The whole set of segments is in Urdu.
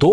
2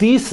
30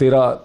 13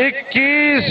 21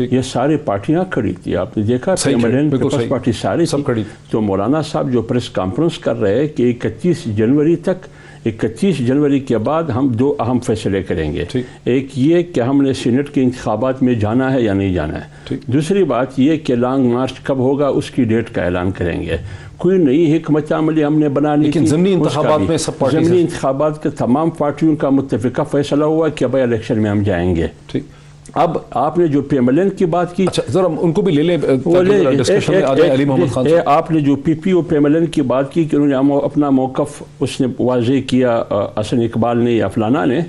یہ ساری پارٹیاں کھڑی تھی. آپ نے دیکھا پیپلز پارٹی ساری سب کھڑی. تو مولانا صاحب جو پریس کانفرنس کر رہے ہیں کہ 31 جنوری تک 31 جنوری کے بعد ہم 2 اہم فیصلے کریں گے. ایک یہ کہ ہم نے سینٹ کے انتخابات میں جانا ہے یا نہیں جانا ہے. دوسری بات یہ کہ لانگ مارچ کب ہوگا اس کی ڈیٹ کا اعلان کریں گے. کوئی نئی حکمت عملی ہم نے بنانی لیکن ضمنی انتخابات میں سب پارٹیز ضمنی انتخابات کے تمام پارٹیوں کا متفقہ فیصلہ ہوا کہ بھائی الیکشن میں ہم جائیں گے. اب آپ نے جو پی ایم ایل این کی بات کی, ذرا ان کو بھی لے لیں ڈسکشن میں آ جائیں. علی محمد خان صاحب, آپ نے جو پی پی او پی ایم ایل این کی بات کی کہ انہوں نے اپنا موقف اس نے واضح کیا, حسن اقبال نے یا فلانا نے,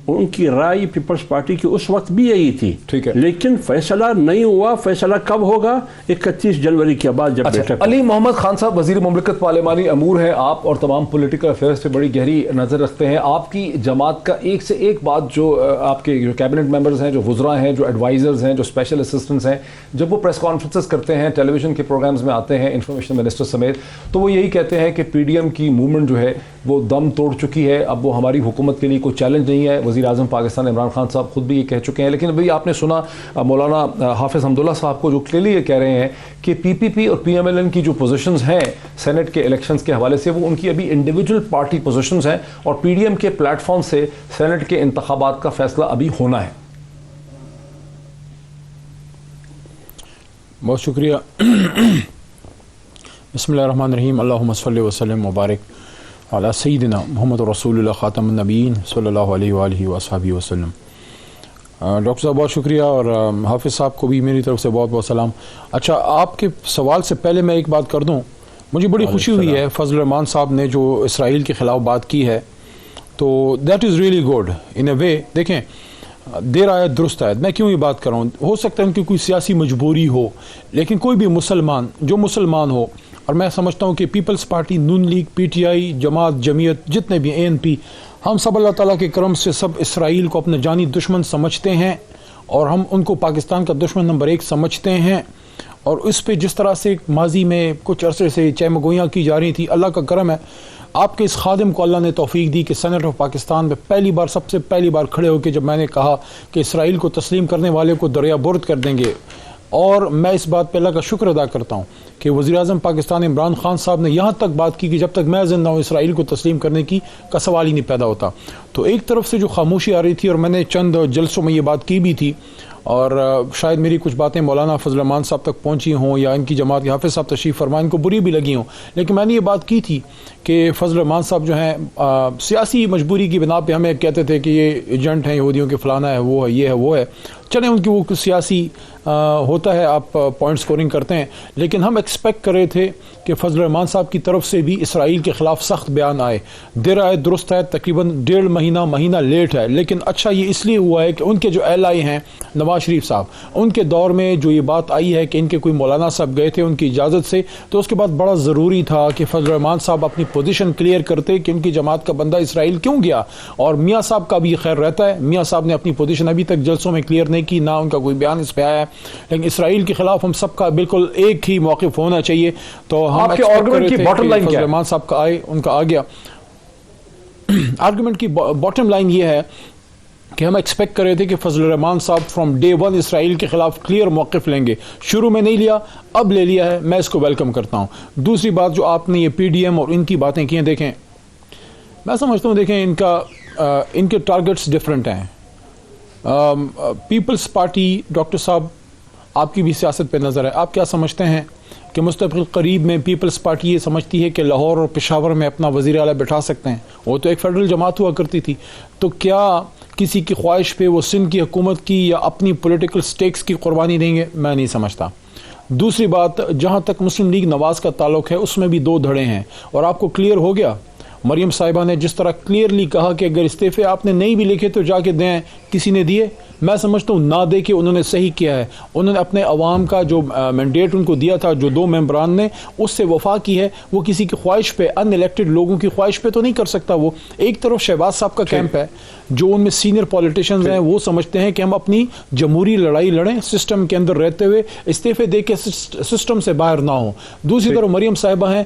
ان کی رائے پیپلز پارٹی کی اس وقت بھی یہی تھی. ٹھیک ہے, لیکن فیصلہ نہیں ہوا. فیصلہ کب ہوگا؟ 31 جنوری کے بعد جب بیٹھک. علی محمد خان صاحب وزیر مملکت پارلیمانی امور ہیں, آپ اور تمام پولیٹیکل افیئرز پہ بڑی گہری نظر رکھتے ہیں. آپ کی جماعت کا ایک سے ایک بات, جو آپ کے جو کیبنٹ ممبرز ہیں, جو وزراء ہیں, جو ایڈوائزرز ہیں, جو اسپیشل اسسٹنٹس ہیں, جب وہ پریس کانفرنسز کرتے ہیں, ٹیلی ویژن کے پروگرامز میں آتے ہیں انفارمیشن منسٹر سمیت, تو وہ یہی کہتے ہیں کہ پی ڈی ایم کی موومنٹ جو ہے وہ دم توڑ چکی ہے, اب وہ ہماری حکومت کے لیے کوئی چیلنج نہیں ہے. وزیر اعظم پاکستان عمران خان صاحب خود بھی یہ کہہ چکے ہیں. لیکن ابھی آپ نے سنا مولانا حافظ حمداللہ صاحب کو جو کلیئرلی یہ کہہ رہے ہیں کہ پی پی پی اور پی ایم ایل این کی جو پوزیشنز ہیں سینٹ کے الیکشنز کے حوالے سے, وہ ان کی ابھی انڈیویجول پارٹی پوزیشنز ہیں, اور پی ڈی ایم کے پلیٹ فارم سے سینٹ کے انتخابات کا فیصلہ ابھی ہونا ہے. بہت شکریہ. بسم اللہ الرحمن الرحیم. اللہم صلی وسلم مبارک علی سیدنا محمد رسول اللہ خاتم النبیین صلی اللہ علیہ وآلہ وصحبہ وسلم. ڈاکٹر صاحب بہت شکریہ, اور حافظ صاحب کو بھی میری طرف سے بہت بہت سلام. اچھا, آپ کے سوال سے پہلے میں ایک بات کر دوں. مجھے بڑی خوشی ہوئی ہے فضل الرحمان صاحب نے جو اسرائیل کے خلاف بات کی ہے, تو that is really good in a way. دیکھیں, دیر آیت درست آیت. میں کیوں یہ بات کر رہا ہوں؟ ہو سکتا ہے ان کی کوئی سیاسی مجبوری ہو, لیکن کوئی بھی مسلمان جو مسلمان ہو, اور میں سمجھتا ہوں کہ Peoples Party, Noon League, P T I, Jamaat, Jamiat, جتنے بھی اے این پی, ہم سب اللہ تعالیٰ کے کرم سے سب اسرائیل کو اپنا جانی دشمن سمجھتے ہیں, اور ہم ان کو پاکستان کا دشمن نمبر 1 سمجھتے ہیں. اور اس پہ جس طرح سے ماضی میں کچھ عرصے سے چہمگوئیاں کی جا رہی تھی, اللہ کا کرم ہے آپ کے اس خادم کو اللہ نے توفیق دی کہ سینٹ آف پاکستان میں پہلی بار, سب سے پہلی بار کھڑے ہو کے جب میں نے کہا کہ اسرائیل کو تسلیم کرنے والے کو دریا برد کر دیں گے. اور میں اس بات پہ اللہ کا شکر ادا کرتا ہوں کہ وزیر اعظم پاکستان عمران خان صاحب نے یہاں تک بات کی کہ جب تک میں زندہ ہوں اسرائیل کو تسلیم کرنے کی کا سوال ہی نہیں پیدا ہوتا. تو ایک طرف سے جو خاموشی آ رہی تھی, اور میں نے چند جلسوں میں یہ بات کی بھی تھی, اور شاید میری کچھ باتیں مولانا فضل الرحمان صاحب تک پہنچی ہوں یا ان کی جماعت کے حافظ صاحب تشریف فرما ان کو بری بھی لگی ہوں, لیکن میں نے یہ بات کی تھی کہ فضل الرحمان صاحب جو ہیں سیاسی مجبوری کی بنا پہ ہمیں کہتے تھے کہ یہ ایجنٹ ہیں یہودیوں کے, فلانا ہے, وہ ہے, یہ ہے, وہ ہے. چلیں ان کی وہ سیاسی ہوتا ہے, آپ پوائنٹ سکورنگ کرتے ہیں, لیکن ہم ایکسپیکٹ کر رہے تھے کہ فضل الرحمان صاحب کی طرف سے بھی اسرائیل کے خلاف سخت بیان آئے. دیر آئے درست ہے, تقریباً 1.5 مہینہ لیٹ ہے, لیکن اچھا یہ اس لیے ہوا ہے کہ ان کے جو اہل آئی ہیں نواز شریف صاحب, ان کے دور میں جو یہ بات آئی ہے کہ ان کے کوئی مولانا صاحب گئے تھے ان کی اجازت سے, تو اس کے بعد بڑا ضروری تھا کہ فضل الرحمان صاحب اپنی پوزیشن کلیئر کرتے کہ ان کی جماعت کا بندہ اسرائیل کیوں گیا. اور میاں صاحب کا بھی یہ خیر رہتا ہے, میاں صاحب نے اپنی پوزیشن ابھی تک جلسوں میں کلیئر نہیں کی, نہ ان کا کوئی بیان اس پہ آیا ہے, لیکن اسرائیل کے خلاف ہم سب کا بالکل ایک ہی موقف ہونا چاہیے. تو ہم آپ کے آرگومنٹ کی باٹم لائن کیا ہے؟ الرحمان صاحب کا آئے, ان کا آ گیا. آرگومنٹ کی باٹم لائن یہ ہے کہ ہم ایکسپیکٹ کر رہے تھے کہ فضل الرحمان صاحب فرام ڈے 1 اسرائیل کے خلاف کلیئر موقف لیں گے. شروع میں نہیں لیا, اب لے لیا ہے, میں اس کو ویلکم کرتا ہوں. دوسری بات جو آپ نے یہ پی ڈی ایم اور ان کی باتیں کی ہیں, دیکھیں میں سمجھتا ہوں, دیکھیں ان کے ٹارگٹس ڈفرینٹ ہیں. پیپلز پارٹی, ڈاکٹر صاحب آپ کی بھی سیاست پہ نظر ہے, آپ کیا سمجھتے ہیں کہ مستقبل قریب میں پیپلز پارٹی یہ سمجھتی ہے کہ لاہور اور پشاور میں اپنا وزیر اعلیٰ بٹھا سکتے ہیں؟ وہ تو ایک فیڈرل جماعت ہوا کرتی تھی, تو کیا کسی کی خواہش پہ وہ سندھ کی حکومت کی یا اپنی پولیٹیکل سٹیکس کی قربانی دیں گے؟ میں نہیں سمجھتا. دوسری بات, جہاں تک مسلم لیگ نواز کا تعلق ہے اس میں بھی 2 دھڑے ہیں, اور آپ کو کلیئر ہو گیا. مریم صاحبہ نے جس طرح کلیئرلی کہا کہ اگر استعفے آپ نے نہیں بھی لکھے تو جا کے دیں, کسی نے دیے؟ میں سمجھتا ہوں نہ دے کے انہوں نے صحیح کیا ہے. انہوں نے اپنے عوام کا جو مینڈیٹ ان کو دیا تھا, جو 2 ممبران نے, اس سے وفا کی ہے. وہ کسی کی خواہش پہ, ان الیکٹڈ لوگوں کی خواہش پہ تو نہیں کر سکتا. وہ ایک طرف شہباز صاحب کا کیمپ ہے, جو ان میں سینئر پولیٹیشینز ہیں, وہ سمجھتے ہیں کہ ہم اپنی جمہوری لڑائی لڑیں سسٹم کے اندر رہتے ہوئے, استعفے دے کے سسٹم سے باہر نہ ہوں. دوسری طرف مریم صاحبہ ہیں,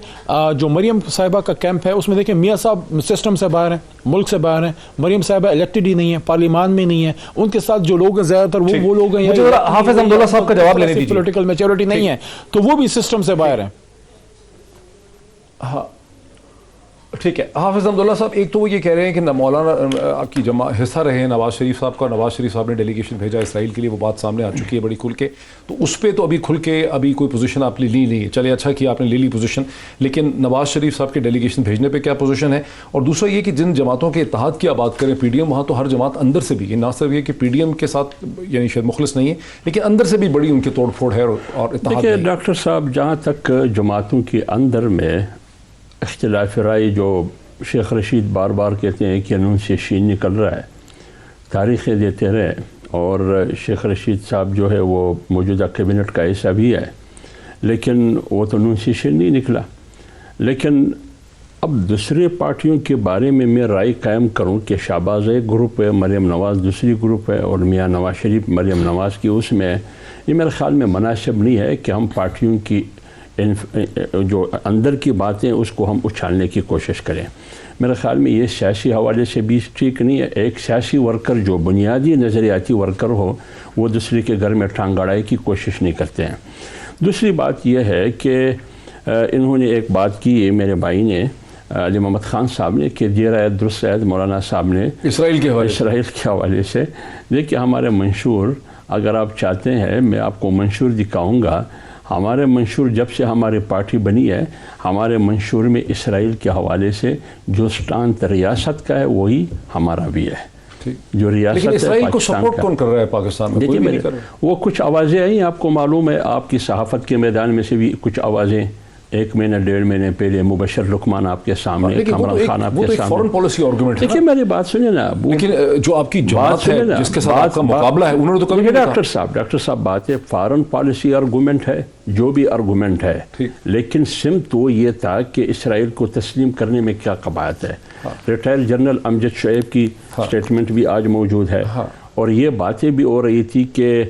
جو مریم صاحبہ کا کیمپ ہے اس میں دیکھیں میاں صاحب سسٹم سے باہر ہیں, ملک سے باہر ہیں. مریم صاحبہ الیکٹڈ ہی نہیں ہے, پارلیمان میں نہیں ہے. ان کے ساتھ ساتھ جو لوگ ہیں زیادہ تر وہ لوگ ہیں. مجھے ذرا حافظ حمداللہ صاحب کا جواب لینے دیجیے. پولیٹیکل میچورٹی نہیں ہے تو وہ بھی سسٹم سے باہر ہیں. ہاں ٹھیک ہے. حافظ حمداللہ صاحب ایک تو وہ یہ کہہ رہے ہیں کہ مولانا کی حصہ رہے ہیں نواز شریف صاحب کا. نواز شریف صاحب نے ڈیلیگیشن بھیجا اسرائیل کے لیے, وہ بات سامنے آ چکی ہے بڑی کھل کے. تو اس پہ تو ابھی کھل کے ابھی کوئی پوزیشن آپ نے لی نہیں ہے. چلے اچھا کیا آپ نے لے لی پوزیشن, لیکن نواز شریف صاحب کے ڈیلیگیشن بھیجنے پہ کیا پوزیشن ہے؟ اور دوسرا یہ کہ جن جماعتوں کے اتحاد کی آپ بات کریں پی ڈی ایم, وہاں تو ہر جماعت اندر سے بھی, نہ صرف یہ کہ پی ڈی ایم کے ساتھ یعنی شاید مخلص نہیں ہے لیکن اندر سے بھی بڑی ان کی توڑ پھوڑ ہے اور اتحاد ہے. ڈاکٹر صاحب جہاں تک جماعتوں کے اندر میں اختلاف رائے جو شیخ رشید بار بار کہتے ہیں کہ نون سے شین نکل رہا ہے, تاریخیں دیتے رہے, اور شیخ رشید صاحب جو ہے وہ موجودہ کیبنٹ کا حصہ بھی ہے, لیکن وہ تو نون سے شین نہیں نکلا. لیکن اب دوسرے پارٹیوں کے بارے میں رائے قائم کروں کہ شہباز ایک گروپ ہے, مریم نواز دوسری گروپ ہے, اور میاں نواز شریف مریم نواز کی اس میں, یہ میرے خیال میں مناسب نہیں ہے کہ ہم پارٹیوں کی جو اندر کی باتیں اس کو ہم اچھالنے کی کوشش کریں. میرے خیال میں یہ سیاسی حوالے سے بھی ٹھیک نہیں ہے. ایک سیاسی ورکر جو بنیادی نظریاتی ورکر ہو وہ دوسرے کے گھر میں ٹانگ اڑائی کی کوشش نہیں کرتے ہیں. دوسری بات یہ ہے کہ انہوں نے ایک بات کی میرے بھائی نے علی محمد خان صاحب نے کہ دیر آیت درست آیت مولانا صاحب نے اسرائیل کے حوالے سے. دیکھیے ہمارے منشور, اگر آپ چاہتے ہیں میں آپ کو منشور دکھاؤں گا. ہمارے منشور جب سے ہماری پارٹی بنی ہے, ہمارے منشور میں اسرائیل کے حوالے سے جو سٹانت ریاست کا ہے وہی ہمارا بھی ہے. جو ریاست ہے اسرائیل کو سپورٹ کون کر رہا ہے پاکستان میں؟ کوئی بھی نہیں کر رہا. وہ کچھ آوازیں آئیں, آپ کو معلوم ہے, آپ کی صحافت کے میدان میں سے بھی کچھ آوازیں 1 مہینہ 1.5 مہینے پہلے مبشر لقمان آپ کے سامنے, کامران خان آپ کے سامنے. فورن پالیسی آرگومنٹ ہے. دیکھیے میری بات سنیں نا, لیکن جو آپ کی جماعت ہے جس کے ساتھ آپ کا مقابلہ ہے انہوں نے تو کبھی نہیں کہا. ڈاکٹر صاحب بات ہے, فارن پالیسی آرگومنٹ ہے جو بھی آرگومنٹ ہے, لیکن سمت تو یہ تھا کہ اسرائیل کو تسلیم کرنے میں کیا قباحت ہے. ریٹائر جنرل امجد شعیب کی سٹیٹمنٹ بھی آج موجود ہے, اور یہ باتیں بھی ہو رہی تھی کہ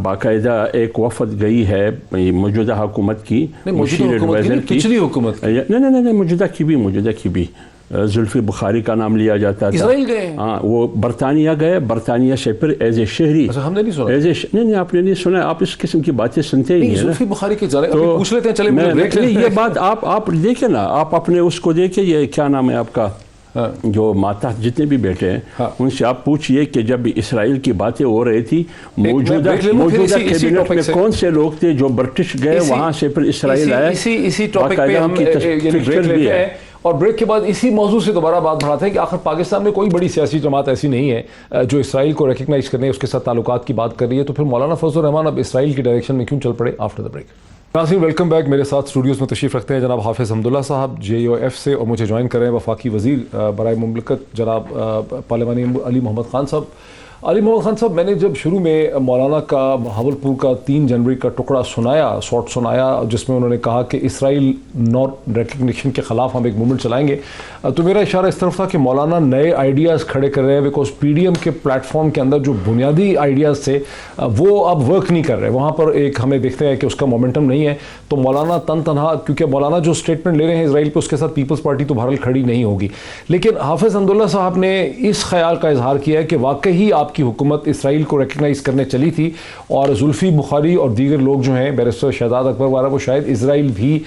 باقاعدہ ایک وفد گئی ہے موجودہ حکومت کی, پچھلی حکومت نہیں موجودہ کی بھی زلفی بخاری کا نام لیا جاتا تھا. اسرائیل گئے, ہاں وہ برطانیہ گئے, برطانیہ سے پھر ایز اے شہری. ہم نے نہیں سنا. نہیں آپ نے نہیں سنا, آپ اس قسم کی باتیں سنتے ہی ہیں. زلفی بخاری کے پوچھ لیتے ہیں, چلے یہ بات آپ دیکھیں نا, آپ اپنے اس کو دیکھیں, یہ کیا نام ہے آپ کا, جو ماتحت جتنے بھی بیٹھے ہیں ان سے آپ پوچھئے کہ جب اسرائیل کی باتیں ہو رہی تھی موجودہ کیبنٹ میں کون سے لوگ تھے جو برٹش گئے وہاں سے پھر اسرائیل آئے. اسی ٹاپک پہ ہم بریک لیتے ہیں, اور بریک کے بعد اسی موضوع سے دوبارہ بات بڑھاتے ہیں کہ آخر پاکستان میں کوئی بڑی سیاسی جماعت ایسی نہیں ہے جو اسرائیل کو ریکگنائز کرنے, اس کے ساتھ تعلقات کی بات کر رہی ہے. تو پھر مولانا فضل الرحمان اب اسرائیل کی ڈائریکشن میں کیوں چل پڑے؟ After the break. ناظرین ویلکم بیک. میرے ساتھ اسٹوڈیوز میں تشریف رکھتے ہیں جناب حافظ حمداللہ صاحب JUF سے, اور مجھے جوائن کر رہے ہیں وفاقی وزیر برائے مملکت جناب پارلیمانی علی محمد خان صاحب. علی محمد خان صاحب, میں نے جب شروع میں مولانا کا بہاولپور کا 3 جنوری کا ٹکڑا سنایا جس میں انہوں نے کہا کہ اسرائیل ناٹ ریکگنیشن کے خلاف ہم ایک موومنٹ چلائیں گے, تو میرا اشارہ اس طرف تھا کہ مولانا نئے آئیڈیاز کھڑے کر رہے ہیں, بیکاز PDM کے پلیٹ فارم کے اندر جو بنیادی آئیڈیاز تھے وہ اب ورک نہیں کر رہے. وہاں پر ایک ہمیں دیکھتے ہیں کہ اس کا مومنٹم نہیں ہے. تو مولانا تنہا, کیونکہ مولانا جو اسٹیٹمنٹ لے رہے ہیں اسرائیل پہ, اس کے ساتھ پیپلز پارٹی تو بہرحال کھڑی نہیں ہوگی. لیکن حافظ حمداللہ صاحب نے اس خیال کا اظہار کیا ہے کہ واقعی آپ کی حکومت اسرائیل کو ریکگنائز کرنے چلی تھی, اور زلفی بخاری اور دیگر لوگ جو ہیں بیرسٹر شہزاد اکبر وغیرہ وہ شاید اسرائیل بھی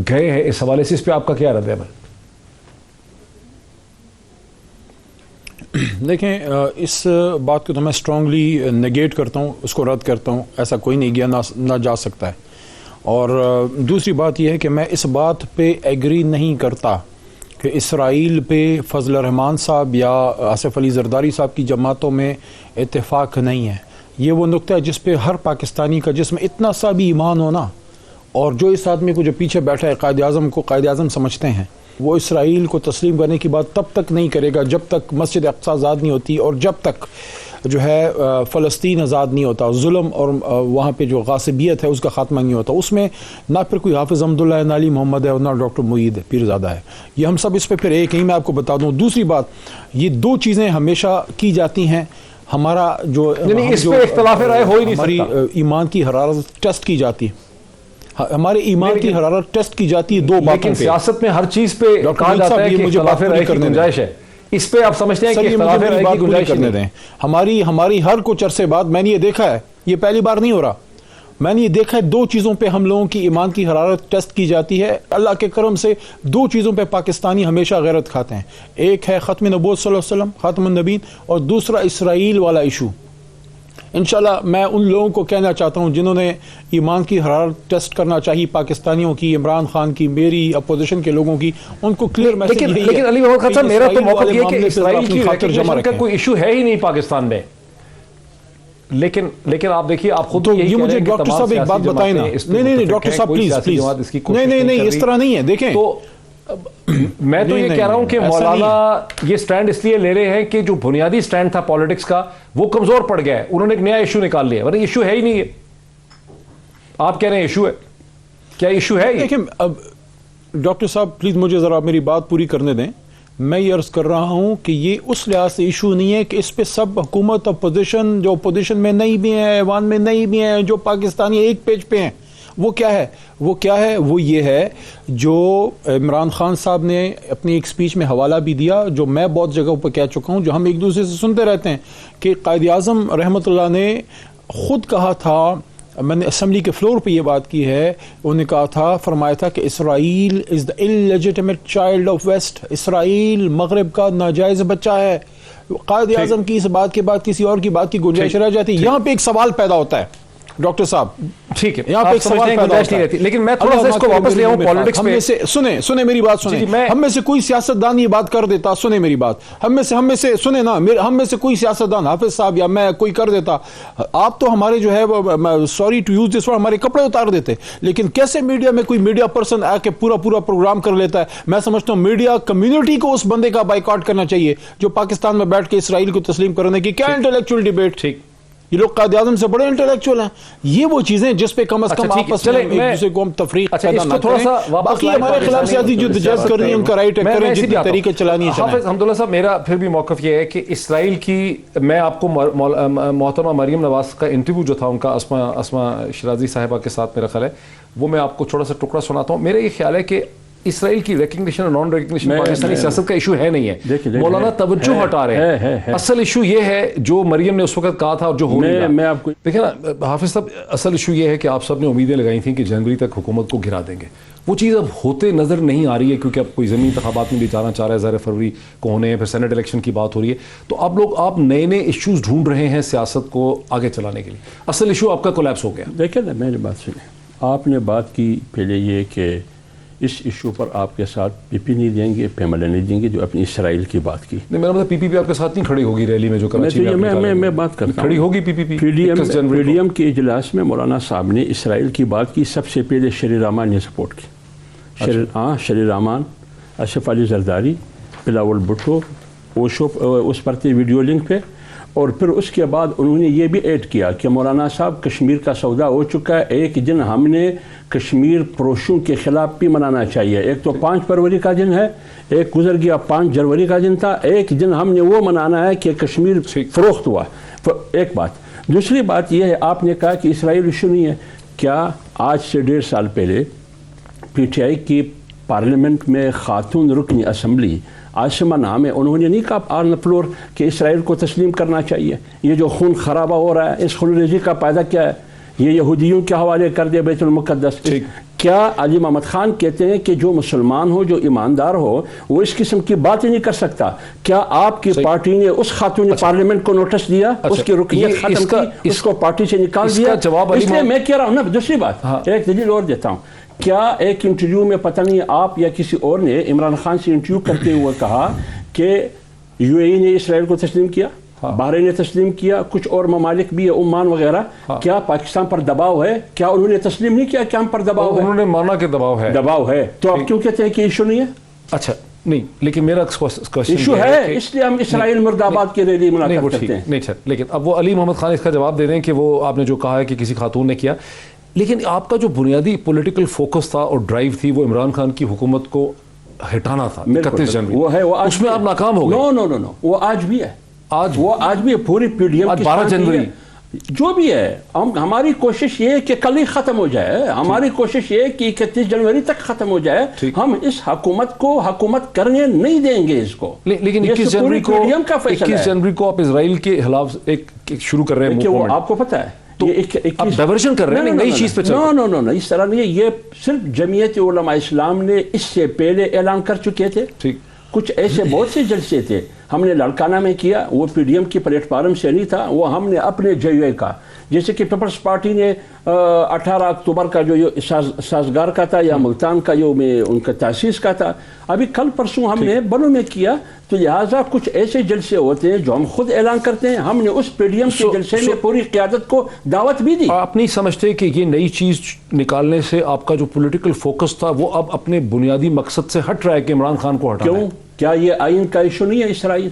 گئے ہیں. اس حوالے سے اس پہ آپ کا کیا رد عمل؟ دیکھیں, اس بات کو تو میں اسٹرانگلی نگیٹ کرتا ہوں, اس کو رد کرتا ہوں. ایسا کوئی نہیں گیا, نہ جا سکتا ہے. اور دوسری بات یہ ہے کہ میں اس بات پہ ایگری نہیں کرتا کہ اسرائیل پہ فضل الرحمان صاحب یا آصف علی زرداری صاحب کی جماعتوں میں اتفاق نہیں ہے. یہ وہ نقطہ ہے جس پہ ہر پاکستانی کا, جس میں اتنا سا بھی ایمان ہونا, اور جو اس آدمی کو جو پیچھے بیٹھا ہے قائد اعظم کو قائد اعظم سمجھتے ہیں, وہ اسرائیل کو تسلیم کرنے کی بات تب تک نہیں کرے گا جب تک مسجد اقصی آزاد نہیں ہوتی, اور جب تک جو ہے فلسطین آزاد نہیں ہوتا, ظلم اور وہاں پہ جو غاصبیت ہے اس کا خاتمہ نہیں ہوتا. اس میں نہ پھر کوئی حافظ حمداللہ ہے, نہ علی محمد ہے, اور نہ ڈاکٹر معید پیرزادہ ہے. یہ ہم سب اس پہ پھر ایک ہی میں آپ کو بتا دوں. دوسری بات, یہ 2 چیزیں ہمیشہ کی جاتی ہیں. ہمارا جو اس پہ اختلاف رائے ہو ہی نہیں سکتا. ہماری ایمان کی حرارت ٹیسٹ کی جاتی ہے, ہمارے ایمان کی حرارت ٹیسٹ کی جاتی ہے 2 باتوں پہ. لیکن سیاست میں ہر چیز پہ کہا جاتا ہے کہ اختلاف رائے کی گنجائش ہے. اس پہ آپ سمجھتے ہیں کہ چلیے اختلاف مجھے میری رائے بات کی پوری گنجائش کرنے نہیں؟ دیں. ہماری ہر کچھ عرصے بعد میں نے یہ دیکھا ہے, یہ پہلی بار نہیں ہو رہا, میں نے یہ دیکھا ہے 2 چیزوں پہ ہم لوگوں کی ایمان کی حرارت ٹیسٹ کی جاتی ہے. اللہ کے کرم سے 2 چیزوں پہ پاکستانی ہمیشہ غیرت کھاتے ہیں. ایک ہے ختم نبوت صلی اللہ علیہ وسلم, خاتم النبیین, اور دوسرا اسرائیل والا ایشو. انشاءاللہ میں ان لوگوں کو کہنا چاہتا ہوں جنہوں نے ایمان کی حرارت ٹیسٹ کرنا چاہیے, پاکستانیوں کی, عمران خان کی, میری, اپوزیشن کے لوگوں کی, ان کو کلیئر میسج یہی ہے. لیکن علی محمد خان صاحب میرا تو موقف یہ ہے کہ اسرائیل کی خاطر جمع ریکگنیشن کا رکھیں. کوئی ایشو ہے ہی نہیں پاکستان میں. لیکن آپ دیکھیے, آپ خود تو یہی یہ کہہ رہے مجھے ہیں کہ ڈاکٹر تمام صاحب ایک بات سیاسی بتائیں نا. جماعتیں اس پہ نہیں متفق ڈاکٹر ہیں, صاحب کوئی پلیز سیاسی جماعت اس کی کوشش نہیں, کر اس رہی. طرح نہیں ہے. دیکھیں تو میں تو یہ کہہ رہا ہوں کہ مولانا یہ سٹینڈ اس لیے لے رہے ہیں کہ جو بنیادی سٹینڈ تھا پالیٹکس کا وہ کمزور پڑ گیا ہے, انہوں نے ایک نیا ایشو نکال لیا, ورنہ ایشو ہے ہی نہیں ہے. آپ کہہ رہے ہیں ایشو ہے, کیا ایشو ہے یہ؟ دیکھیں اب ڈاکٹر صاحب پلیز مجھے ذرا میری بات پوری کرنے دیں. میں یہ عرض کر رہا ہوں کہ یہ اس لحاظ سے ایشو نہیں ہے کہ اس پہ سب حکومت, اپوزیشن, جو اپوزیشن میں نہیں بھی ہیں, ایوان میں نہیں بھی ہیں, جو پاکستانی ایک پیج پہ ہیں, وہ کیا ہے وہ یہ ہے جو عمران خان صاحب نے اپنی ایک سپیچ میں حوالہ بھی دیا, جو میں بہت جگہوں پہ کہہ چکا ہوں, جو ہم ایک دوسرے سے سنتے رہتے ہیں, کہ قائد اعظم رحمۃ اللہ نے خود کہا تھا, میں نے اسمبلی کے فلور پہ یہ بات کی ہے, انہوں نے کہا تھا, فرمایا تھا کہ اسرائیل از دا illegitimate child of West, اسرائیل مغرب کا ناجائز بچہ ہے. قائد اعظم کی اس بات کے بعد کسی اور کی بات کی گنجائش رہ جاتی ہے. یہاں پہ ایک سوال پیدا ہوتا ہے ڈاکٹر صاحب, ٹھیک ہے, یہاں پہ ایک سوال پیدا ہوتا ہے. لیکن میں تھوڑا سا اس کو واپس لے آؤں پالیٹکس ہم پہ. میں سے سنیں میری بات سنیں, ہم میں سے کوئی سیاستدان یہ بات کر دیتا, سنیں میری بات, ہم میں سے سنیں نا, ہم میں سے کوئی سیاستدان, حافظ صاحب یا میں, کوئی کر دیتا, آپ تو ہمارے جو ہے, sorry to use this word, ہمارے کپڑے اتار دیتے. لیکن کیسے میڈیا میں کوئی میڈیا پرسن آ کے پورا پروگرام کر لیتا ہے. میں سمجھتا ہوں میڈیا کمیونٹی کو اس بندے کا بائیکاٹ کرنا چاہیے جو پاکستان میں بیٹھ کے اسرائیل کو تسلیم کرنے کی. کیا انٹلیکچوئل ڈیبیٹ, ٹھیک, یہ لوگ قائد اعظم سے بڑے انٹلیکچوئل ہیں. یہ وہ چیزیں جس پہ کم از کم آپس میں ایک دوسرے کو ہم تفریق پیدا نہ کریں. باقی ہمارے خلاف سیاسی جدوجہد کر رہی ہے, ان کا رائٹ ہے, کریں, جتنی طریقے چلانی ہے چلائیں. حافظ حمداللہ صاحب میرا پھر بھی موقف یہ ہے کہ اسرائیل کی, میں آپ کو محترمہ مریم نواز کا انٹرویو جو تھا ان کا اسما شرازی صاحبہ کے ساتھ میرا خیال ہے, وہ میں آپ کو چھوٹا سا ٹکڑا سناتا ہوں. میرا یہ خیال ہے کہ اسرائیل کی ریکگنیشن اور نان ریکگنیشن پاکستانی سیاست کا ایشو ہے نہیں ہے. مولانا توجہ ہٹا رہے ہیں. اصل ایشو یہ ہے جو مریم نے اس وقت کہا تھا اور جو ہو رہا ہے. میں آپ کو دیکھیں نا حافظ صاحب, اصل ایشو یہ ہے کہ آپ سب نے امیدیں لگائی تھیں کہ جنوری تک حکومت کو گرا دیں گے. وہ چیز اب ہوتے نظر نہیں آ رہی ہے, کیونکہ اب کوئی ضمنی انتخابات میں بھی جانا چاہ رہا ہے, ظاہر فروری کو ہونے ہیں, پھر سینٹ الیکشن کی بات ہو رہی ہے. تو آپ نئے ایشوز ڈھونڈ رہے ہیں سیاست کو آگے چلانے کے لیے. اصل ایشو آپ کا کولیپس ہو گیا. دیکھیں نا, میری بات سنیں, آپ نے بات کی پہلے یہ کہ اس ایشو پر آپ کے ساتھ پی پی نہیں دیں گے, پیملے نہیں دیں گے, جو اپنی اسرائیل کی بات کی. نہیں, میرا مطلب پی پی آپ کے ساتھ نہیں کھڑی ہوگی ریلی میں جو کراچی میں بات کرتا ہوں. کھڑی ہوگی پی ڈی ایم کے اجلاس میں مولانا صاحب نے اسرائیل کی بات کی. سب سے پہلے شری رامان نے سپورٹ کی. شری رامان, اشرف علی زرداری, بلاول بھٹو, اوشو اس پر تھے ویڈیو لنک پہ. اور پھر اس کے بعد انہوں نے یہ بھی ایڈ کیا کہ مولانا صاحب کشمیر کا سودا ہو چکا ہے, ایک دن ہم نے کشمیر پروشوں کے خلاف بھی منانا چاہیے. ایک تو 5 فروری کا دن ہے, ایک گزر گیا 5 جنوری کا دن تھا, ایک دن ہم نے وہ منانا ہے کہ کشمیر فروخت ہوا. ایک بات. دوسری بات یہ ہے, آپ نے کہا کہ اسرائیل ایشو نہیں ہے. کیا آج سے 1.5 سال پہلے پی ٹی آئی کی پارلیمنٹ میں خاتون رکن اسمبلی عاصمہ نام ہے, انہوں نے نہیں کہا آن فلور کہ اسرائیل کو تسلیم کرنا چاہیے؟ یہ جو خون خرابہ ہو رہا ہے, اس خون ریزی کا فائدہ کیا ہے؟ یہ یہودیوں کے حوالے کر دے بیت المقدس. کیا علی محمد خان کہتے ہیں کہ جو مسلمان ہو, جو ایماندار ہو, وہ اس قسم کی بات ہی نہیں کر سکتا؟ کیا آپ کی پارٹی نے اس خاتون پارلیمنٹ کو نوٹس دیا, اس کی رکنیت ختم کی, اس کو پارٹی سے نکال دیا؟ اس لیے میں کہہ رہا ہوں نا. دوسری بات, ایک دلیل اور دیتا ہوں. کیا ایک انٹرویو میں پتہ نہیں آپ یا کسی اور نے عمران خان سے انٹرویو کرتے ہوئے کہا کہ یو اے ای نے اسرائیل کو تسلیم کیا, بحرین نے تسلیم کیا, کچھ اور ممالک بھی, عمان وغیرہ, کیا پاکستان پر دباؤ ہے؟ کیا انہوں نے تسلیم نہیں کیا کہ ہم پر دباؤ ہے؟ انہوں نے مانا کہ دباؤ ہے. تو آپ کیوں کہتے ہیں کہ ایشو نہیں ہے؟ اچھا نہیں, لیکن میرا ایشو ہے, اس لیے ہم اسرائیل مرد آباد کے ریلی منعقد کرتے ہیں. نہیں سر, لیکن اب وہ علی محمد خان اس کا جواب دے دیں کہ وہ آپ نے جو کہا ہے کہ کسی خاتون نے کیا, لیکن آپ کا جو بنیادی پولیٹیکل فوکس تھا اور ڈرائیو تھی وہ عمران خان کی حکومت کو ہٹانا تھا 31 جنوری. وہ ہے, اس میں آپ ناکام ہو گئے. نو, وہ آج بھی ہے. وہ آج بھی ہے. پوری پی ڈی ایم 12 جنوری جو بھی ہے ہماری کوشش یہ ہے کہ کل ہی ختم ہو جائے، ہماری کوشش یہ ہے کہ 31 جنوری تک ختم ہو جائے. ہم اس حکومت کو حکومت کرنے نہیں دیں گے اس کو. لیکن 21 جنوری کو آپ اسرائیل کے خلاف ایک شروع کر رہے ہیں. وہ آپ کو پتہ ہے آپ ڈائیورژن کر رہے ہیں، نئی چیز پہ چل رہے ہیں. نو اس طرح نہیں. یہ صرف جمعیت علماء اسلام نے اس سے پہلے اعلان کر چکے تھے. کچھ ایسے بہت سے جلسے تھے ہم نے لڑکانہ میں کیا، وہ پی ڈی ایم کی پلیٹ فارم سے نہیں تھا، وہ ہم نے اپنے JUI کا، جیسے کہ پیپلز پارٹی نے 18 اکتوبر کا جو سازگار کا تھا یا ملتان کا جو میں ان کا تاسیس کا تھا، ابھی کل پرسوں ہم نے بنوں میں کیا. تو لہٰذا کچھ ایسے جلسے ہوتے ہیں جو ہم خود اعلان کرتے ہیں. ہم نے اس پی ڈی ایم کے جلسے میں پوری قیادت کو دعوت بھی دی. آپ نہیں سمجھتے کہ یہ نئی چیز نکالنے سے آپ کا جو پولیٹیکل فوکس تھا وہ اب اپنے بنیادی مقصد سے ہٹ رہا ہے کہ عمران خان کو ہٹانا ہے؟ کیوں؟ کیا یہ آئین کا ایشو نہیں ہے اسرائیل؟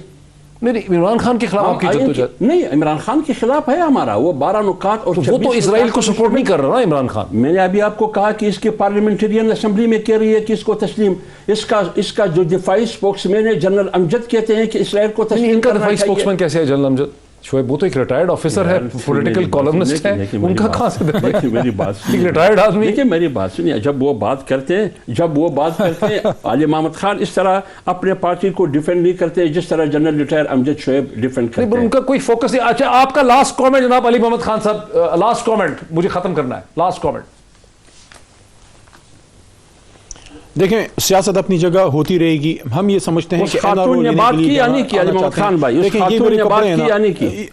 نہیں، عمران خان کے خلاف آپ کی جدوجہد نہیں، عمران خان کے خلاف ہے ہمارا. وہ 12 نکات اور وہ تو اسرائیل کو سپورٹ نہیں کر رہا نا عمران خان. میں نے ابھی آپ کو کہا کہ اس کے پارلیمنٹرین اسمبلی میں کہہ رہی ہے کہ اس کو تسلیم. اس کا جو دفاعی اسپوکس مین ہے جنرل امجد کہتے ہیں کہ اسرائیل کو تسلیم. ان کا دفاعی اسپوکس مین کیسے ہے جنرل امجد؟ شعیب وہ تو ایک ریٹائرڈ آفیسر ہے، پولیٹیکل کالمنسٹ ہے، ان کا کہاں سے میری بات ایک ریٹائرڈ آدمی. دیکھیں میری بات سنیے، جب وہ بات کرتے ہیں علی محمد خان اس طرح اپنے پارٹی کو ڈیفینڈ نہیں کرتے جس طرح جنرل ریٹائر امجد شعیب ڈیفینڈ کرتے ہیں. ان کا کوئی فوکس نہیں. اچھا آپ کا لاسٹ کامنٹ جناب علی محمد خان صاحب، لاسٹ کامنٹ مجھے ختم کرنا ہے. Last comment. دیکھیں سیاست اپنی جگہ ہوتی رہے گی. ہم یہ سمجھتے ہیں کہ خاتون نے بات کی یا نہیں کی علی محمد خان بھائی؟ اس خاتون نے بات کی یا نہیں کی؟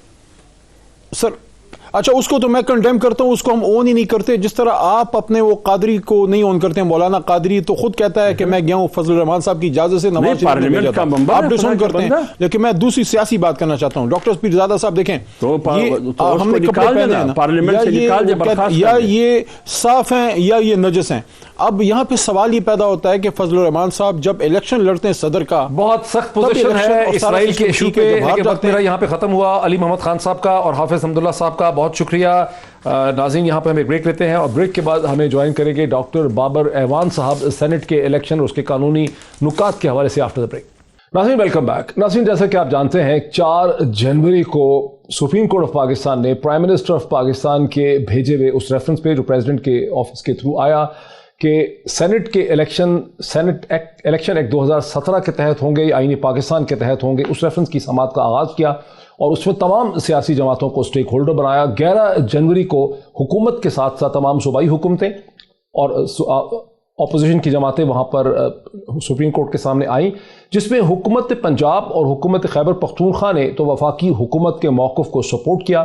سر اچھا اس کو تو میں کنڈیم کرتا ہوں، اس کو ہم اون ہی نہیں کرتے. جس طرح آپ اپنے وہ قادری کو نہیں اون کرتے ہیں، مولانا قادری تو خود کہتا ہے کہ میں گیا ہوں فضل الرحمان صاحب کی اجازت سے نواز شریف نے بھیجا تھا. آپ ڈسون کرتے ہیں. لیکن میں دوسری سیاسی بات کرنا چاہتا ہوں. ڈاکٹر پیر زادہ صاحب دیکھیں، ہم نے کپڑے پہنے ہیں یا یہ صاف ہیں یا یہ نجس ہیں. اب یہاں پہ سوال یہ پیدا ہوتا ہے کہ فضل الرحمان صاحب جب الیکشن لڑتے ہیں صدر کا، بہت سخت پوزیشن ہے اسرائیل کے ایشو پہ، لیکن وقت میرا یہاں پہ ختم ہوا. علی محمد خان صاحب کا اور حافظ حمداللہ صاحب کا بہت شکریہ. ناظرین یہاں پہ ہم ایک بریک لیتے ہیں اور بریک کے بعد ہمیں جوائن کریں گے ڈاکٹر بابر اعوان صاحب سینٹ کے الیکشن اور اس کے قانونی نکات کے حوالے سے آفٹر دا بریک. ناظرین ویلکم بیک. ناظرین جیسا کہ آپ جانتے ہیں 4 جنوری کو سپریم کورٹ آف پاکستان نے پرائم منسٹر آف پاکستان کے بھیجے ہوئے اس ریفرنس پہ جو پریزیڈنٹ کے آفس کے تھرو آیا کہ سینٹ کے سینٹ الیکشن ایکٹ 2017 کے تحت ہوں گے، آئین پاکستان کے تحت ہوں گے، اس ریفرنس کی سماعت کا آغاز کیا اور اس میں تمام سیاسی جماعتوں کو سٹیک ہولڈر بنایا. 11 جنوری کو حکومت کے ساتھ ساتھ تمام صوبائی حکومتیں اور اپوزیشن کی جماعتیں وہاں پر سپریم کورٹ کے سامنے آئیں، جس میں حکومت پنجاب اور حکومت خیبر پختونخوا نے تو وفاقی حکومت کے موقف کو سپورٹ کیا،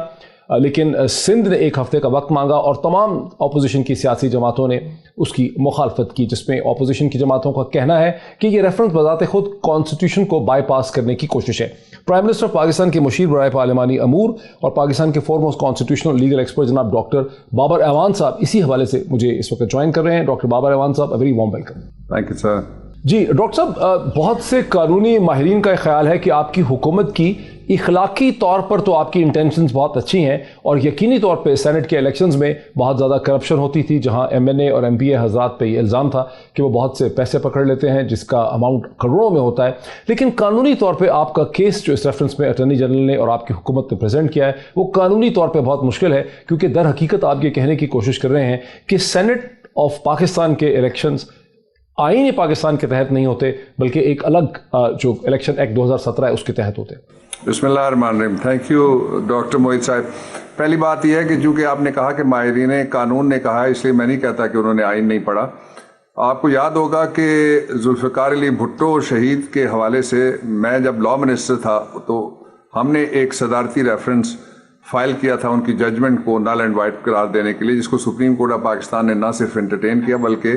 لیکن سندھ نے 1 ہفتے کا وقت مانگا اور تمام اپوزیشن کی سیاسی جماعتوں نے اس کی مخالفت کی، جس میں اپوزیشن کی جماعتوں کا کہنا ہے کہ یہ ریفرنس بذات خود کانسٹیٹیوشن کو بائی پاس کرنے کی کوشش ہے. پرائم منسٹر پاکستان کے مشیر برائے پارلیمانی امور اور پاکستان کے فورموسٹ کانسٹیٹیوشنل لیگل ایکسپرٹ جناب ڈاکٹر بابر اعوان صاحب اسی حوالے سے مجھے اس وقت جوائن کر رہے ہیں. ڈاکٹر بابر اعوان صاحب very warm welcome. Thank you sir. جی ڈاکٹر صاحب، بہت سے قانونی ماہرین کا خیال ہے کہ آپ کی حکومت کی اخلاقی طور پر تو آپ کی انٹینشنز بہت اچھی ہیں اور یقینی طور پہ سینٹ کے الیکشنز میں بہت زیادہ کرپشن ہوتی تھی، جہاں MNA اور MPA حضرات پہ یہ الزام تھا کہ وہ بہت سے پیسے پکڑ لیتے ہیں جس کا اماؤنٹ کروڑوں میں ہوتا ہے. لیکن قانونی طور پہ آپ کا کیس جو اس ریفرنس میں اٹارنی جنرل نے اور آپ کی حکومت نے پریزنٹ کیا ہے وہ قانونی طور پہ بہت مشکل ہے، کیونکہ در حقیقت آپ یہ کہنے کی کوشش کر رہے ہیں کہ سینٹ آف پاکستان کے الیکشنز آئین پاکستان کے تحت نہیں ہوتے بلکہ ایک الگ جو الیکشن ایکٹ 2017 ہے اس کے تحت ہوتے. بسم اللہ الرحمن الرحیم. تھینک یو ڈاکٹر موہت صاحب. پہلی بات یہ ہے کہ چونکہ آپ نے کہا کہ ماہرین قانون نے کہا ہے، اس لیے میں نہیں کہتا کہ انہوں نے آئین نہیں پڑھا. آپ کو یاد ہوگا کہ ذوالفقار علی بھٹو شہید کے حوالے سے میں جب لا منسٹر تھا تو ہم نے ایک صدارتی ریفرنس فائل کیا تھا ان کی ججمنٹ کو نل اینڈ وائڈ قرار دینے کے لیے، جس کو سپریم کورٹ آف پاکستان نے نہ صرف انٹرٹین کیا بلکہ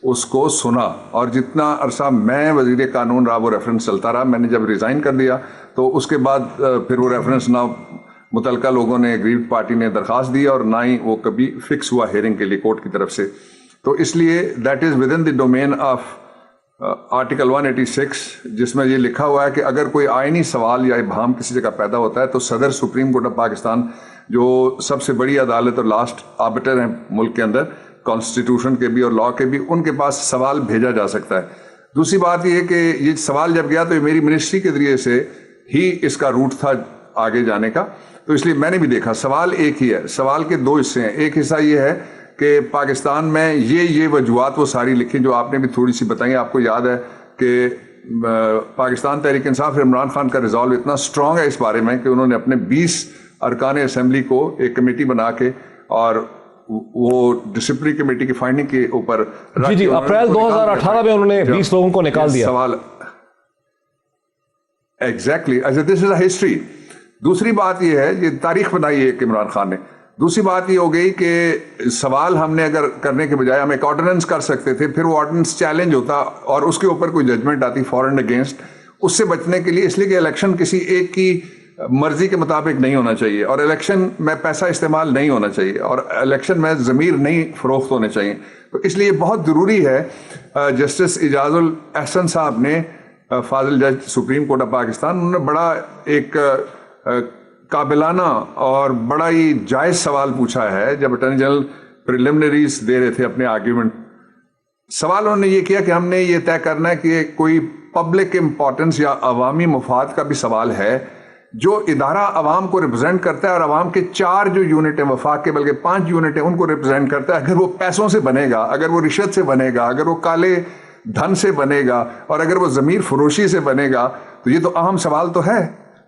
اس کو سنا. اور جتنا عرصہ میں وزیر قانون رہا وہ ریفرنس چلتا رہا. میں نے جب ریزائن کر دیا تو اس کے بعد پھر وہ ریفرنس نہ متعلقہ لوگوں نے اگریوڈ پارٹی نے درخواست دی اور نہ ہی وہ کبھی فکس ہوا ہیئرنگ کے لیے کورٹ کی طرف سے. تو اس لیے that is with in the domain of article 186 جس میں یہ لکھا ہوا ہے کہ اگر کوئی آئینی سوال یا ابہام کسی جگہ پیدا ہوتا ہے تو صدر سپریم کورٹ آف پاکستان جو سب سے بڑی عدالت اور لاسٹ آربٹر ہیں ملک کے اندر کانسٹیٹیوشن کے بھی اور لا کے بھی، ان کے پاس سوال بھیجا جا سکتا ہے. دوسری بات یہ ہے کہ یہ سوال جب گیا تو یہ میری منسٹری کے ذریعے سے ہی اس کا روٹ تھا آگے جانے کا. تو اس لیے میں نے بھی دیکھا سوال ایک ہی ہے, سوال کے دو حصے ہیں. ایک حصہ یہ ہے کہ پاکستان میں یہ وجوہات وہ ساری لکھی جو آپ نے بھی تھوڑی سی بتائیں. آپ کو یاد ہے کہ پاکستان تحریک انصاف عمران خان کا ریزالو اتنا اسٹرانگ ہے اس بارے میں کہ انہوں نے اپنے 20 ارکان اسمبلی کو ایک کمیٹی بنا کے اور وہ ڈسپلنری کمیٹی کی فائنڈنگ کے اوپر جی اپریل 2018 میں انہوں نے 20 لوگوں کو نکال دیا. سوال exactly this is a history. دوسری بات یہ ہے, یہ تاریخ بنائی ہے عمران خان نے. دوسری بات یہ ہو گئی کہ سوال ہم نے اگر کرنے کے بجائے ہم ایک آرڈیننس کر سکتے تھے, پھر وہ آرڈیننس چیلنج ہوتا اور اس کے اوپر کوئی ججمنٹ آتی فار اینڈ اگینسٹ. اس سے بچنے کے لیے, اس لیے کہ الیکشن کسی ایک کی مرضی کے مطابق نہیں ہونا چاہیے, اور الیکشن میں پیسہ استعمال نہیں ہونا چاہیے, اور الیکشن میں ضمیر نہیں فروخت ہونے چاہیے. تو اس لیے بہت ضروری ہے. جسٹس اعجاز الاحسن صاحب نے, فاضل جج سپریم کورٹ آف پاکستان, انہوں نے بڑا ایک قابلانہ اور بڑا ہی جائز سوال پوچھا ہے جب اٹارنی جنرل پریلیمنریز دے رہے تھے اپنے آرگیومنٹ. سوال انہوں نے یہ کیا کہ ہم نے یہ طے کرنا ہے کہ کوئی پبلک امپورٹنس یا عوامی مفاد کا بھی سوال ہے جو ادارہ عوام کو ریپرزینٹ کرتا ہے, اور عوام کے 4 جو یونٹ ہیں وفاق کے, بلکہ 5 یونٹ ہیں, ان کو ریپرزینٹ کرتا ہے. اگر وہ پیسوں سے بنے گا, اگر وہ رشوت سے بنے گا, اگر وہ کالے دھن سے بنے گا, اور اگر وہ ضمیر فروشی سے بنے گا, تو یہ تو اہم سوال تو ہے.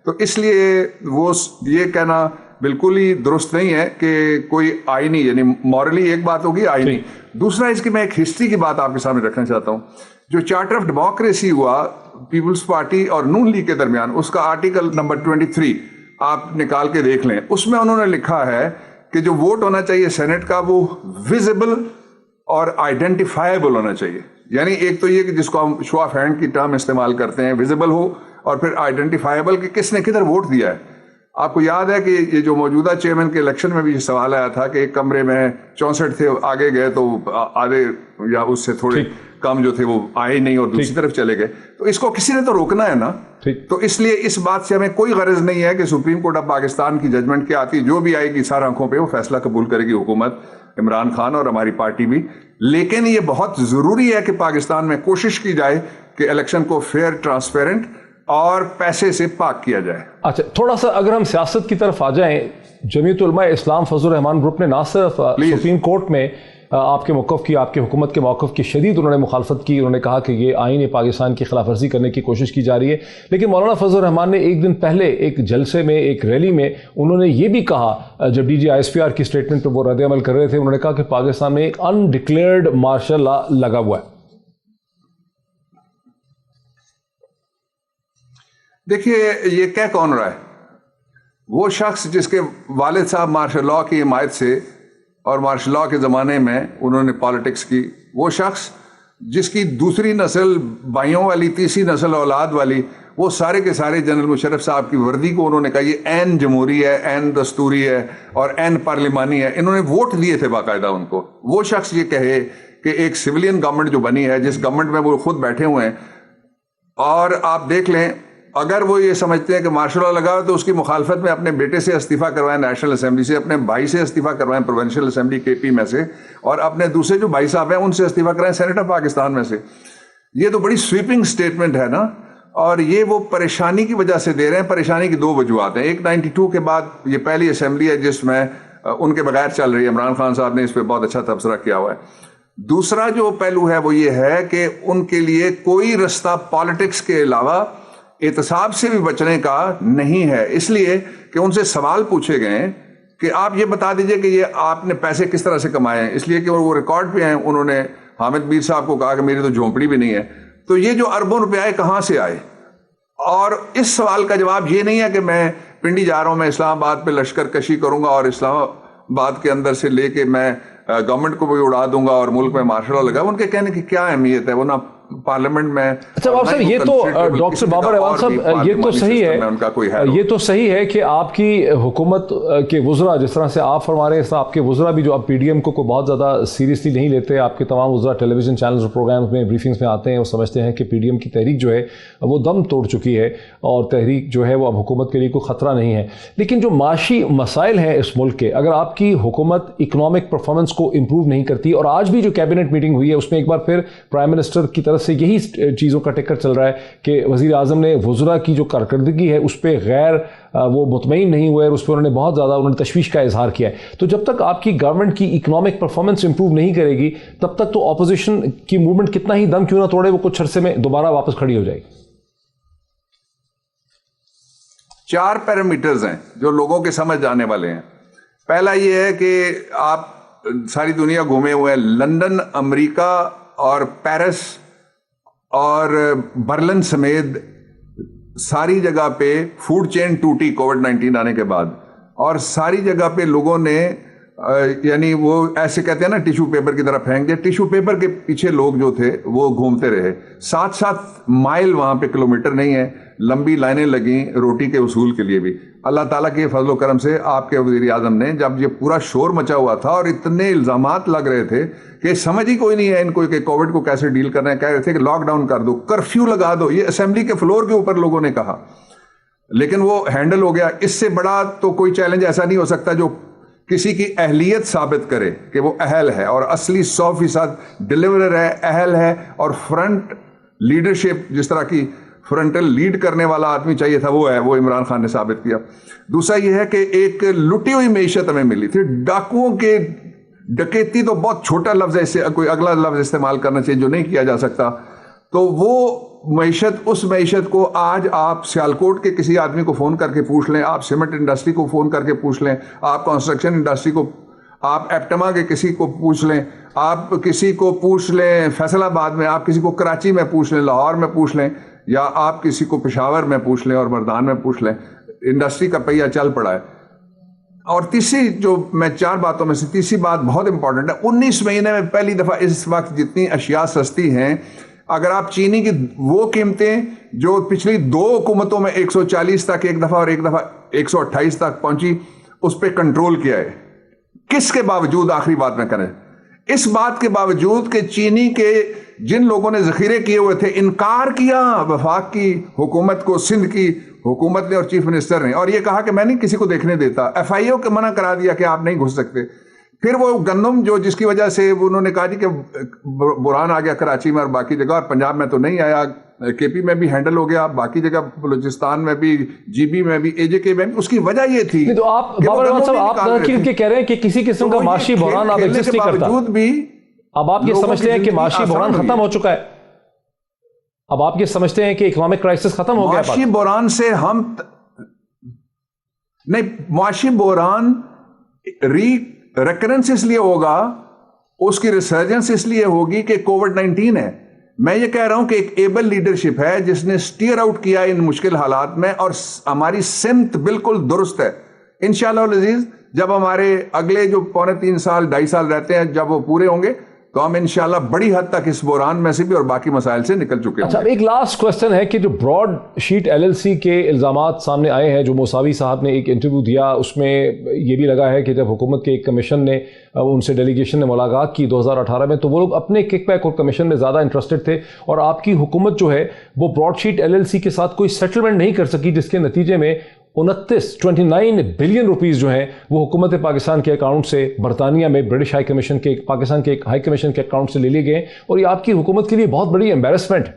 تو اس لیے وہ یہ کہنا بالکل ہی درست نہیں ہے کہ کوئی آئینی, یعنی مورلی ایک بات ہوگی آئینی. دوسرا اس کی میں ایک ہسٹری کی بات آپ کے سامنے رکھنا چاہتا ہوں. جو چارٹر آف ڈیموکریسی ہوا پیپلز پارٹی اور نون لیگ کے درمیان, اس کا آرٹیکل نمبر 23 آپ نکال کے دیکھ لیں. اس میں انہوں نے لکھا ہے کہ جو ووٹ ہونا چاہیے سینٹ کا وہ ویزیبل اور آئیڈینٹیفائیبل ہونا چاہیے. یعنی ایک تو یہ کہ جس کو ہم شو آف ہینڈ کی ٹرم استعمال کرتے ہیں, ویزیبل ہو, اور پھر آئیڈینٹیفائیبل کہ کس نے کدھر ووٹ دیا ہے. آپ کو یاد ہے کہ یہ جو موجودہ چیئرمین کے الیکشن میں بھی یہ سوال آیا تھا کہ ایک کمرے میں 64 تھے, آگے گئے تو آدھے یا اس سے تھوڑے کم جو تھے وہ آئے نہیں اور دوسری طرف چلے گئے. تو اس کو کسی نے تو روکنا ہے نا. تو اس لیے اس بات سے ہمیں کوئی غرض نہیں ہے کہ سپریم کورٹ آف پاکستان کی ججمنٹ کیا آتی, جو بھی آئے گی سارا آنکھوں پہ وہ فیصلہ قبول کرے گی حکومت, عمران خان اور ہماری پارٹی بھی. لیکن یہ بہت ضروری ہے کہ پاکستان میں کوشش کی جائے کہ الیکشن کو فیئر, ٹرانسپیرنٹ اور پیسے سے پاک کیا جائے. اچھا, تھوڑا سا اگر ہم سیاست کی طرف آ جائیں, جمعیت علماء اسلام فضل الرحمان گروپ نے نہ صرف سپریم کورٹ میں آپ کے موقف کی, آپ کی حکومت کے موقف کی شدید انہوں نے مخالفت کی. انہوں نے کہا کہ یہ آئین پاکستان کی خلاف ورزی کرنے کی کوشش کی جا رہی ہے. لیکن مولانا فضل الرحمان نے ایک دن پہلے ایک جلسے میں, ایک ریلی میں, انہوں نے یہ بھی کہا, جب D G I S P R کی اسٹیٹمنٹ پہ وہ رد عمل کر رہے تھے, انہوں نے کہا کہ پاکستان میں ایک انڈکلیئرڈ مارشل لا لگا ہوا ہے. دیکھیے یہ کہہ کون رہا ہے؟ وہ شخص جس کے والد صاحب مارشل لاء کی حمایت سے اور مارشل لاء کے زمانے میں انہوں نے پالیٹکس کی, وہ شخص جس کی دوسری نسل بھائیوں والی, تیسری نسل اولاد والی, وہ سارے کے سارے جنرل مشرف صاحب کی وردی کو انہوں نے کہا یہ عین جمہوری ہے, عین دستوری ہے اور عین پارلیمانی ہے. انہوں نے ووٹ دیے تھے باقاعدہ ان کو. وہ شخص یہ کہے کہ ایک سویلین گورنمنٹ جو بنی ہے, جس گورنمنٹ میں وہ خود بیٹھے ہوئے ہیں, اور آپ دیکھ لیں اگر وہ یہ سمجھتے ہیں کہ مارشل لاء لگا تو اس کی مخالفت میں اپنے بیٹے سے استعفیٰ کروائیں نیشنل اسمبلی سے, اپنے بھائی سے استعفیٰ کروائیں پروونشل اسمبلی کے پی میں سے, اور اپنے دوسرے جو بھائی صاحب ہیں ان سے استعفیٰ کرائیں سینٹ آف پاکستان میں سے. یہ تو بڑی سویپنگ سٹیٹمنٹ ہے نا, اور یہ وہ پریشانی کی وجہ سے دے رہے ہیں. پریشانی کی 2 وجوہات ہیں. ایک 92 کے بعد یہ پہلی اسمبلی ہے جس میں ان کے بغیر چل رہی ہے. عمران خان صاحب نے اس پہ بہت اچھا تبصرہ کیا ہوا ہے. دوسرا جو پہلو ہے وہ یہ ہے کہ ان کے لیے کوئی رستہ پالیٹکس کے علاوہ احتساب سے بھی بچنے کا نہیں ہے, اس لیے کہ ان سے سوال پوچھے گئے کہ آپ یہ بتا دیجئے کہ یہ آپ نے پیسے کس طرح سے کمائے ہیں. اس لیے کہ وہ ریکارڈ پہ ہیں, انہوں نے حامد میر صاحب کو کہا کہ میری تو جھونپڑی بھی نہیں ہے, تو یہ جو اربوں روپے آئے کہاں سے آئے؟ اور اس سوال کا جواب یہ نہیں ہے کہ میں پنڈی جا رہا ہوں, میں اسلام آباد پہ لشکر کشی کروں گا اور اسلام آباد کے اندر سے لے کے میں گورنمنٹ کو بھی اڑا دوں گا اور ملک میں مارشل لاء لگا. ان کے کہنے کی کیا اہمیت ہے؟ وہ نہ پارلیمنٹ میں. اچھا بابا صاحب, یہ تو ڈاکٹر بابر احوال صاحب یہ تو صحیح ہے, یہ تو صحیح ہے کہ آپ کی حکومت کے وزراء, جس طرح سے آپ فرما رہے ہیں اس طرح آپ کے وزراء بھی جو آپ پی ڈی ایم کو بہت زیادہ سیریسلی نہیں لیتے. آپ کے تمام وزراء ٹیلی ویژن چینلز اور پروگرامز میں, بریفنگز میں آتے ہیں اور سمجھتے ہیں کہ پی ڈی ایم کی تحریک جو ہے وہ دم توڑ چکی ہے اور تحریک جو ہے وہ اب حکومت کے لیے کوئی خطرہ نہیں ہے. لیکن جو معاشی مسائل ہیں اس ملک کے, اگر آپ کی حکومت اکنامک پرفارمنس کو امپروو نہیں کرتی, اور آج بھی جو کیبنٹ میٹنگ ہوئی ہے اس میں ایک بار پھر پرائم منسٹر کی طرف سے سے یہی چیزوں کا ٹکر چل رہا ہے کہ وزیر اعظم نے وزراء کی جو کارکردگی ہے اس پہ غیر وہ مطمئن نہیں ہوئے اور اس پہ انہوں نے بہت زیادہ تشویش کا اظہار کیا ہے. تو جب تک آپ کی گورنمنٹ کی اکنامک پرفارمنس امپروو نہیں کرے گی تب تک تو اپوزیشن کی موومنٹ کتنا ہی دم کیوں نہ توڑے وہ کچھ عرصے میں دوبارہ واپس کھڑی ہو جائے گی. 4 پیرامیٹرز ہیں جو لوگوں کے سمجھ آنے والے ہیں. پہلا یہ ہے کہ آپ ساری دنیا گھومے ہوئے ہیں, لندن, امریکہ اور پیرس اور برلن سمیت ساری جگہ پہ فوڈ چین ٹوٹی کووڈ-19 آنے کے بعد, اور ساری جگہ پہ لوگوں نے یعنی وہ ایسے کہتے ہیں نا ٹیشو پیپر کی طرح پھینک دیا, ٹیشو پیپر کے پیچھے لوگ جو تھے وہ گھومتے رہے. 7 مائل وہاں پہ کلومیٹر نہیں ہے, لمبی لائنیں لگیں روٹی کے وصول کے لیے بھی. اللہ تعالیٰ کے فضل و کرم سے آپ کے وزیر اعظم نے, جب یہ پورا شور مچا ہوا تھا اور اتنے الزامات لگ رہے تھے کہ سمجھ ہی کوئی نہیں ہے ان کو کہ کووڈ کو کیسے ڈیل کرنا ہے, کہہ رہے تھے کہ لاک ڈاؤن کر دو, کرفیو لگا دو, یہ اسمبلی کے فلور کے اوپر لوگوں نے کہا, لیکن وہ ہینڈل ہو گیا. اس سے بڑا تو کوئی چیلنج ایسا نہیں ہو سکتا جو کسی کی اہلیت ثابت کرے کہ وہ اہل ہے اور اصلی 100% ڈیلیورر ہے, اہل ہے, اور فرنٹ لیڈرشپ جس طرح کی فرنٹل لیڈ کرنے والا آدمی چاہیے تھا وہ ہے, وہ عمران خان نے ثابت کیا. دوسرا یہ ہے کہ ایک لٹی ہوئی معیشت ہمیں ملی تھی. ڈاکوؤں کے ڈکیتی تو بہت چھوٹا لفظ ہے, اس سے کوئی اگلا لفظ استعمال کرنا چاہیے جو نہیں کیا جا سکتا. تو وہ معیشت, اس معیشت کو آج آپ سیالکوٹ کے کسی آدمی کو فون کر کے پوچھ لیں, آپ سیمنٹ انڈسٹری کو فون کر کے پوچھ لیں, آپ کنسٹرکشن انڈسٹری کو, آپ ایپٹما کے کسی کو پوچھ لیں, آپ کسی کو پوچھ لیں فیصل آباد میں, آپ کسی کو کراچی میں پوچھ لیں, لاہور میں پوچھ لیں, یا آپ کسی کو پشاور میں پوچھ لیں اور مردان میں پوچھ لیں, انڈسٹری کا پہیہ چل پڑا ہے. اور تیسری جو میں 4 باتوں میں سے تیسری بات بہت امپورٹنٹ ہے, 19 مہینے میں پہلی دفعہ اس وقت جتنی اشیاء سستی ہیں, اگر آپ چینی کی وہ قیمتیں جو پچھلی 2 حکومتوں میں 140 تک ایک دفعہ اور ایک دفعہ 128 تک پہنچی, اس پہ کنٹرول کیا ہے. کس کے باوجود, آخری بات میں کریں, اس بات کے باوجود کہ چینی کے جن لوگوں نے ذخیرے کیے ہوئے تھے انکار کیا وفاق کی حکومت کو, سندھ کی حکومت نے اور چیف منسٹر نے, اور یہ کہا کہ میں نہیں کسی کو دیکھنے دیتا. ایف آئی او کو منع کرا دیا کہ آپ نہیں گھس سکتے. پھر وہ گندم جو جس کی وجہ سے انہوں نے کہا جی کہ بحران آ گیا کراچی میں اور باقی جگہ, اور پنجاب میں تو نہیں آیا, کے پی میں بھی ہینڈل ہو گیا, باقی جگہ بلوچستان میں بھی, جی بی میں بھی, اے جے کے میں بھی. اس کی وجہ یہ تھی. تو آپ بابر احمد صاحب آپ کہہ رہے ہیں کہ کسی قسم کا معاشی بحران اب ایگزسٹ نہیں کرتا. بھی اب آپ یہ سمجھتے ہیں کہ معاشی بحران ختم ہو چکا ہے, اب آپ یہ سمجھتے ہیں کہ اکنامک کرائسس ختم ہو گیا. معاشی بحران سے ہم نہیں, معاشی بحران ریکرنس اس لیے ہوگا, اس کی ریسرجنس اس لیے ہوگی کہ کووڈ-19 ہے. میں یہ کہہ رہا ہوں کہ ایک ایبل لیڈرشپ ہے جس نے سٹیئر آؤٹ کیا ان مشکل حالات میں, اور ہماری سمت بالکل درست ہے. انشاءاللہ العزیز جب ہمارے اگلے جو 3 سال 2.5 سال رہتے ہیں, جب وہ پورے ہوں گے تو ہم انشاءاللہ بڑی حد تک اس بحران میں سے بھی اور باقی مسائل سے نکل چکے ہیں. اچھا, ایک لاسٹ کوسچن ہے کہ جو Broadsheet L L C کے الزامات سامنے آئے ہیں, جو موساوی صاحب نے ایک انٹرویو دیا, اس میں یہ بھی لگا ہے کہ جب حکومت کے ایک کمیشن نے ان سے ڈیلیگیشن نے ملاقات کی 2018 میں, تو وہ لوگ اپنے کک بیک اور کمیشن میں زیادہ انٹرسٹڈ تھے, اور آپ کی حکومت جو ہے وہ Broadsheet L L C کے ساتھ کوئی سیٹلمنٹ نہیں کر سکی, جس کے نتیجے میں 29 بلین روپیز جو ہیں وہ حکومت پاکستان کے اکاؤنٹ سے برطانیہ میں برٹش ہائی کمیشن کے, پاکستان کے ہائی کمیشن کے اکاؤنٹ سے لے لیے گئے, اور یہ آپ کی حکومت کے لیے بہت بڑی ایمبیرسمنٹ.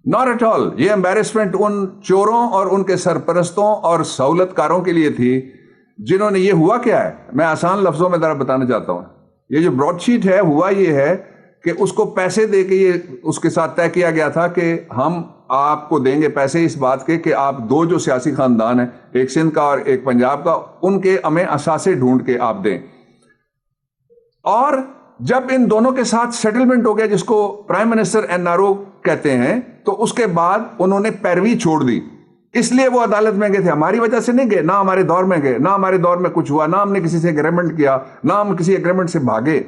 Not at all. یہ ایمبیرسمنٹ ان چوروں اور ان کے سرپرستوں اور سہولت کاروں کے لیے تھی جنہوں نے, یہ ہوا کیا ہے میں آسان لفظوں میں ذرا بتانا چاہتا ہوں. یہ جو براڈ شیٹ ہے, ہوا یہ ہے کہ اس کو پیسے دے کے یہ اس کے ساتھ طے کیا گیا تھا کہ ہم آپ کو دیں گے پیسے اس بات کے کہ آپ 2 جو سیاسی خاندان ہیں, ایک سندھ کا اور ایک پنجاب کا, ان کے ہمیں اثاثے ڈھونڈ کے آپ دیں. اور جب ان دونوں کے ساتھ سیٹلمنٹ ہو گیا, جس کو prime minister N R O کہتے ہیں, تو اس کے بعد انہوں نے پیروی چھوڑ دی. اس لیے وہ عدالت میں گئے تھے, ہماری وجہ سے نہیں گئے, نہ ہمارے دور میں گئے, نہ ہمارے دور میں کچھ ہوا, نہ ہم نے کسی سے ایگریمنٹ کیا, نہ ہم کسی ایگریمنٹ سے بھاگے.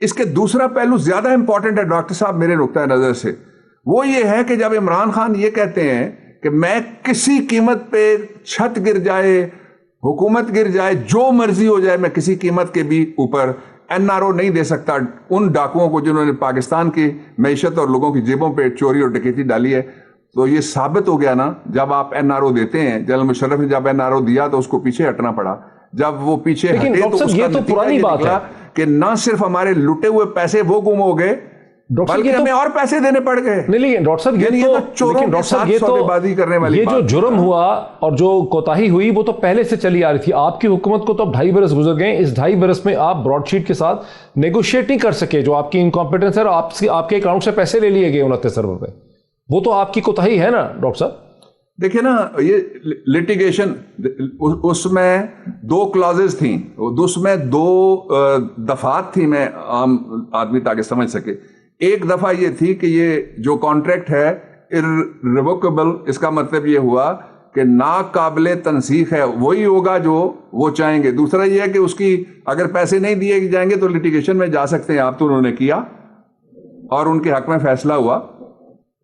اس کے دوسرا پہلو زیادہ امپورٹنٹ ہے ڈاکٹر صاحب میرے نقطۂ نظر سے, وہ یہ ہے کہ جب عمران خان یہ کہتے ہیں کہ میں کسی قیمت پہ چھت گر جائے, حکومت گر جائے, جو مرضی ہو جائے, میں کسی قیمت کے بھی اوپر این آر او نہیں دے سکتا ان ڈاکوؤں کو جنہوں نے پاکستان کی معیشت اور لوگوں کی جیبوں پہ چوری اور ڈکیتی ڈالی ہے. تو یہ ثابت ہو گیا نا, جب آپ این آر او دیتے ہیں, جنرل مشرف نے جب این آر او دیا تو اس کو پیچھے ہٹنا پڑا, جب وہ پیچھے ہٹے تو اس کا نتیجہ یہ نکلا کہ نہ صرف ہمارے لٹے ہوئے پیسے وہ گم ہو گئے بلکہ ہمیں اور پیسے دینے پڑ گئے. نہیں لیکن ڈاکٹر صاحب یہ جو جرم ہوا اور جو کوتاہی ہوئی وہ تو پہلے سے چلی آ رہی تھی. آپ کی حکومت کو تو اب 2.5 برس گزر گئے. اس 2.5 برس میں آپ براڈ شیٹ کے ساتھ نیگوشیٹ نہیں کر سکے. جو آپ کی انکمپیٹنس ہے آپ کے اکاؤنٹ سے پیسے لے لیے گئے 29 ارب روپے. وہ تو آپ کی کوتاہی ہے نا ڈاکٹر صاحب. دیکھیں نا یہ لٹیگیشن اس میں 2 کلازز تھیں, اس میں 2 دفعات تھیں, میں عام آدمی تاکہ سمجھ سکے. ایک دفعہ یہ تھی کہ یہ جو کانٹریکٹ ہے irrevocable, اس کا مطلب یہ ہوا کہ ناقابل تنسیخ ہے, وہی ہوگا جو وہ چاہیں گے. دوسرا یہ ہے کہ اس کی اگر پیسے نہیں دیے جائیں گے تو لٹیگیشن میں جا سکتے ہیں آپ, تو انہوں نے کیا اور ان کے حق میں فیصلہ ہوا.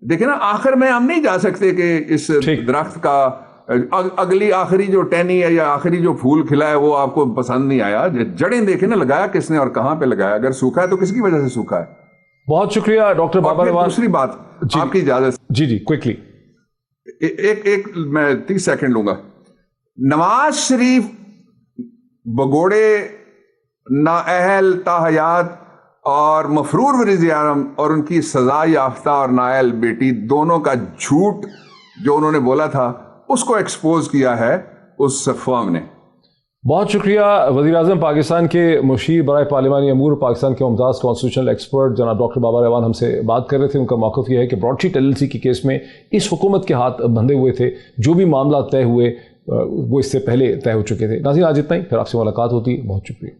دیکھیں نا آخر میں ہم نہیں جا سکتے کہ اس درخت کا اگلی آخری جو ٹہنی ہے یا آخری جو پھول کھلا ہے وہ آپ کو پسند نہیں آیا. جڑیں دیکھیں نا لگایا کس نے اور کہاں پہ لگایا. اگر سوکھا ہے تو کس کی وجہ سے سوکھا ہے. بہت شکریہ ڈاکٹر بابر اعوان. دوسری بات آپ کی اجازت, جی کوئکلی ایک میں 30 سیکنڈ لوں گا. نواز شریف بگوڑے نااہل تاحیات اور مفرور وزیر اعظم اور ان کی سزا یافتہ اور نااہل بیٹی دونوں کا جھوٹ جو انہوں نے بولا تھا اس کو ایکسپوز کیا ہے اس فرم نے. بہت شکریہ. وزیر اعظم پاکستان کے مشیر برائے پارلیمانی امور پاکستان کے ممتاز کانسٹیٹیوشنل ایکسپرٹ جناب ڈاکٹر بابر اعوان ہم سے بات کر رہے تھے. ان کا موقف یہ ہے کہ براڈ شیٹ LLC کی کیس میں اس حکومت کے ہاتھ بندھے ہوئے تھے. جو بھی معاملات طے ہوئے وہ اس سے پہلے طے ہو چکے تھے. ناظرین آج اتنا ہی, پھر آپ سے ملاقات ہوتی ہے. بہت شکریہ.